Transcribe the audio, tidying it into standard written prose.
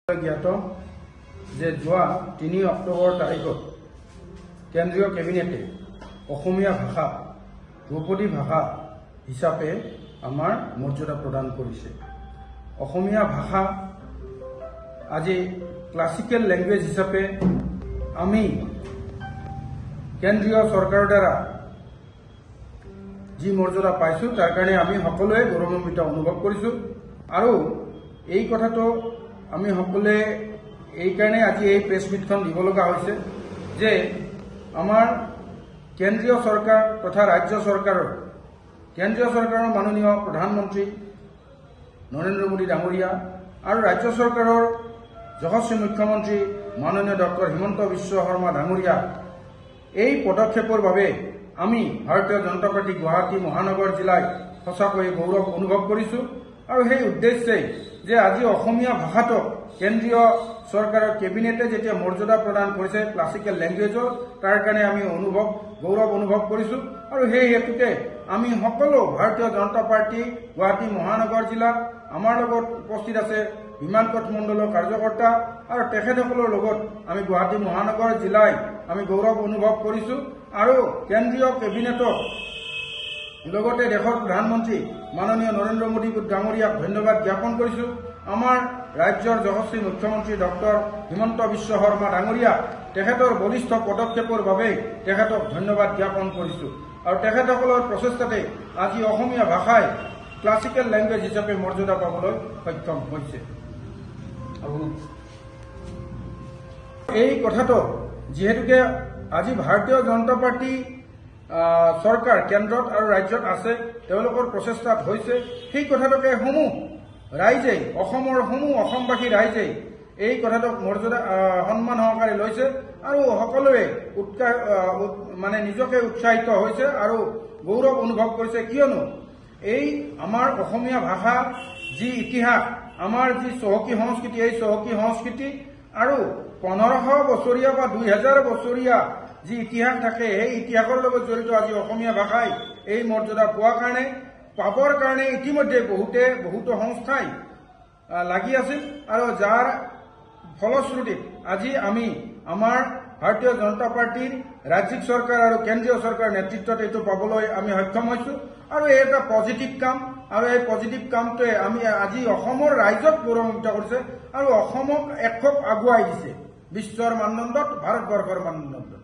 জ্ঞাত যে যোৱা ৩ অক্টোবৰ তাৰিখত কেন্দ্ৰীয় কেবিনেটে অসমীয়া ভাষা ধ্ৰুপদী ভাষা হিচাপে আমাৰ মৰ্যাদা প্ৰদান কৰিছে। অসমীয়া ভাষা আজি ক্লাছিকেল ল্যাঙ্গুৱেজ হিচাপে আমি কেন্দ্ৰীয় চৰকাৰৰ দ্বাৰা যি মৰ্যাদা পাইছোঁ তাৰ কাৰণে আমি সকলোৱে গৌৰৱান্বিত অনুভৱ কৰিছোঁ। আৰু এই কথাটো আমি সকলোৱে এই কাৰণে আজি এই প্ৰেছ মিটখন দিব লগা হৈছে যে আমাৰ কেন্দ্ৰীয় চৰকাৰ তথা ৰাজ্য চৰকাৰৰ কেন্দ্ৰীয় চৰকাৰৰ মাননীয় প্ৰধানমন্ত্ৰী নৰেন্দ্ৰ মোদী ডাঙৰীয়া আৰু ৰাজ্য চৰকাৰৰ যশস্বী মুখ্যমন্ত্ৰী মাননীয় ডক্টৰ হিমন্ত বিশ্ব শৰ্মা ডাঙৰীয়া এই পদক্ষেপৰ বাবে আমি ভাৰতীয় জনতা পাৰ্টি গুৱাহাটী মহানগৰ জিলাই সঁচাকৈ গৌৰৱ অনুভৱ কৰিছোঁ। আৰু সেই উদ্দেশ্যে যে আজি অসমীয়া ভাষাটোক কেন্দ্ৰীয় চৰকাৰৰ কেবিনেটে যেতিয়া মৰ্যাদা প্ৰদান কৰিছে ক্লাছিকেল ল্যাঙ্গুৱেজৰ, তাৰ কাৰণে আমি গৌৰৱ অনুভৱ কৰিছোঁ। আৰু সেই হেতুকে আমি সকলো ভাৰতীয় জনতা পাৰ্টি গুৱাহাটী মহানগৰ জিলা আমাৰ লগত উপস্থিত আছে বিমান পথ মণ্ডলৰ কাৰ্যকৰ্তা আৰু তেখেতসকলৰ লগত আমি গুৱাহাটী মহানগৰ জিলাই আমি গৌৰৱ অনুভৱ কৰিছোঁ। আৰু কেন্দ্ৰীয় কেবিনেটক লগতে দেশৰ প্ৰধানমন্ত্ৰী মাননীয় নৰেন্দ্ৰ মোদী ডাঙৰীয়াক ধন্যবাদ জ্ঞাপন কৰিছোঁ। আমাৰ ৰাজ্যৰ যশস্বী মুখ্যমন্ত্ৰী ডক্টৰ হিমন্ত বিশ্ব শৰ্মা ডাঙৰীয়া তেখেতৰ বলিষ্ঠ পদক্ষেপৰ বাবে তেখেতক ধন্যবাদ জ্ঞাপন কৰিছোঁ। আৰু তেখেতসকলৰ প্ৰচেষ্টাতে আজি অসমীয়া ভাষাই ক্লাছিকেল ল্যাঙ্গুৱেজ হিচাপে মৰ্যাদা পাবলৈ সক্ষম হৈছে। এই কথাটো যিহেতুকে আজি ভাৰতীয় জনতা পাৰ্টি চৰকাৰ কেন্দ্ৰত আৰু ৰাজ্যত আছে, তেওঁলোকৰ প্ৰচেষ্টাত হৈছে, সেই কথাটোকে ৰাইজে অসমৰ অসমবাসী ৰাইজে এই কথাটোক মৰ্যাদা সন্মান সহকাৰে লৈছে আৰু সকলোৱে নিজকে উৎসাহিত হৈছে আৰু গৌৰৱ অনুভৱ কৰিছে। কিয়নো এই আমাৰ অসমীয়া ভাষা যি ইতিহাস, আমাৰ যি চহকী সংস্কৃতি, এই চহকী সংস্কৃতি আৰু 1500 বছৰীয়া বা 2000 বছৰীয়া যি ইতিহাস থাকে, সেই ইতিহাসৰ লগত জড়িত আজি অসমীয়া ভাষাই এই মৰ্যাদা পাবৰ কাৰণে ইতিমধ্যে বহুতো সংস্থাই লাগি আছিল আৰু যাৰ ফলশ্ৰুতিত আজি আমি আমাৰ ভাৰতীয় জনতা পাৰ্টিৰ ৰাজ্যিক চৰকাৰ আৰু কেন্দ্ৰীয় চৰকাৰৰ নেতৃত্বত এইটো পাবলৈ আমি সক্ষম হৈছোঁ। আৰু এই এটা পজিটিভ কাম, আৰু এই পজিটিভ কামটোৱে আমি আজি অসমৰ ৰাইজক গৌৰৱান্বিত কৰিছে আৰু অসমক এখোপ আগুৱাই দিছে বিশ্বৰ মানদণ্ডত, ভাৰতবৰ্ষৰ মানদণ্ডত।